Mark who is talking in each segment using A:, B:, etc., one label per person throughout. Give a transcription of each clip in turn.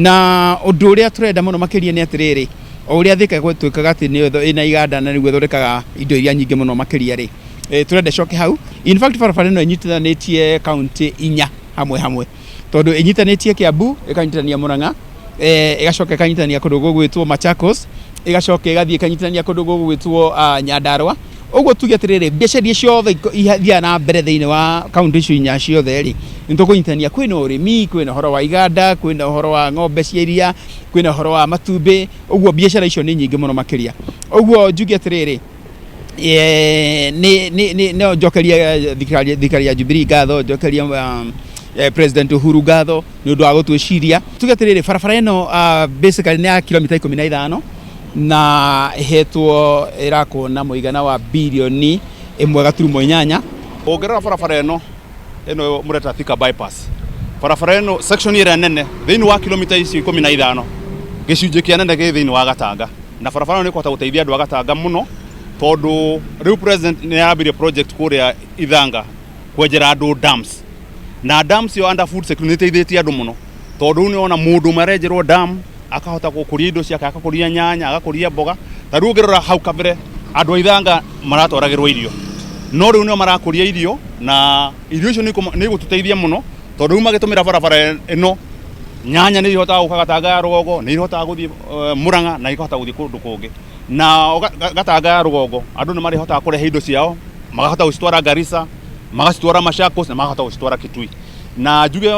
A: Na undu uria turenda muno makiria ni atiriri o uria thika gwetwikaga ati ni ina iganda na niguo thondekaga indo iria nyingi muno makiria ri turenda coke hau. In fact barabara ino inyitithanitie county inya hamwe tondu inyitithanitie Kiambu ikanyitithania Murang'a igacoka ikanyitithania kundu gugwitwo Machakos igacoka igathie ikanyitithania kundu gugwitwo Nyandarua. Uguo tuge atiriri biacara ciothe ithia na mbere thiini wa county icio inya ciothe ri nitukunyitithania kwina urimi kwina horo wa iganda kwina horo wa ng'ombe cia iria kwina horo wa matumbi. Uguo biacara icio ni nyingi muno makiria. Uguo njuge atiriri no njokeria thikari ya Jubilee ngatho, njokeria President Uhuru ngatho ni undu wa gutwiciria. Tuge atiriri barabara ino basically ni ya kilomita 15 na hetwo irako na muigana wa bilioni 1.8.
B: Ongerera barabara ino mureta Thika bypass. Barabara ino section ira nene thiini wa kilomita 15 gicunje kia nene gi thiini wa Gatanga, na barabara ino ikota guteithia andu a Gatanga muno tondu riu president ni yabirie project kuria Ithanga kwenjera andu dams, na dams yo under food security ni teithietie andu muno tondu ni ona mundu marenjerwo dam akahota gukuria indo ciake, akakuria nyanya, agakuria mboga. Ta riu ngirora hau kabere andu a Ithanga maratwaragirwo irio, no riu no marakuria irio na irio icio ni gututeithia muno tondu magitumira barabara ino nyanya ni ihota guka Gatanga ya Rugongo, ni ihota guthie Murang'a na ikahota guthie kundu kungi. Na Gatanga ya Rugongo andu ni marihota kurehe indo ciao magahota gucitwara Garissa, magacitwara Machakos na magahota gucitwara Kitui. Na njuge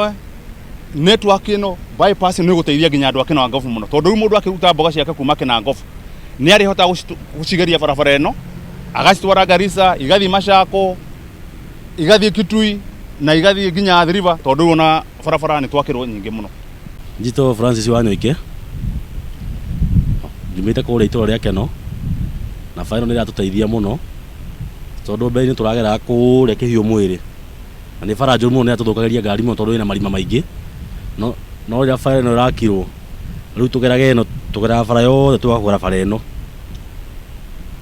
B: network ino bypass ni guteithia nginya andu akino Ngovu muno tondu mundu akiruta mboga ciake kuma kina Ngovu ni arihota gucigeria barabara ino agacitwara Garissa, igathie Machako, igathie Kitui na igathie nginya Athi River tondu ona barabara ni twakirwo nyingi muno.
C: Njito Francis Wanyoike njumite kuria itura ria Keno na faino ni ratuteithia muno tondu mbere ni turagera kuria Kihiu Mwiri na ni bara njuru muno ni atuthukagiria ngari muno tondu ina marima maingi no ria bara ino rakirwo riu tugerage ino tugera bara yothe tugakora bara ino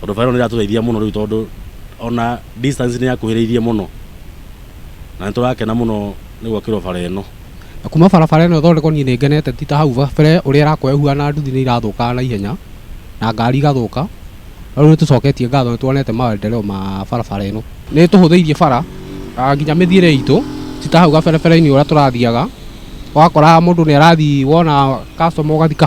C: tondu bara ni ratuteithia muno riu tondu ona distance ni yakuhiriirie muno na turakena muno ni gwakirwo bara ino.
D: Kuma barabara ino thondeko ni ngenete ti ta hau bare uria irakwehua na nduthi ni irathuka na ihenya na ngari igathuka. Riu ni tucoketie ngatho ni tuonete maendeleo ma barabara ino ni tuhuthiirie bara nginya mithiire itu ti ta hau gaberebe-ini uria turathiaga wakora mundu ni arathi wona customer ugathika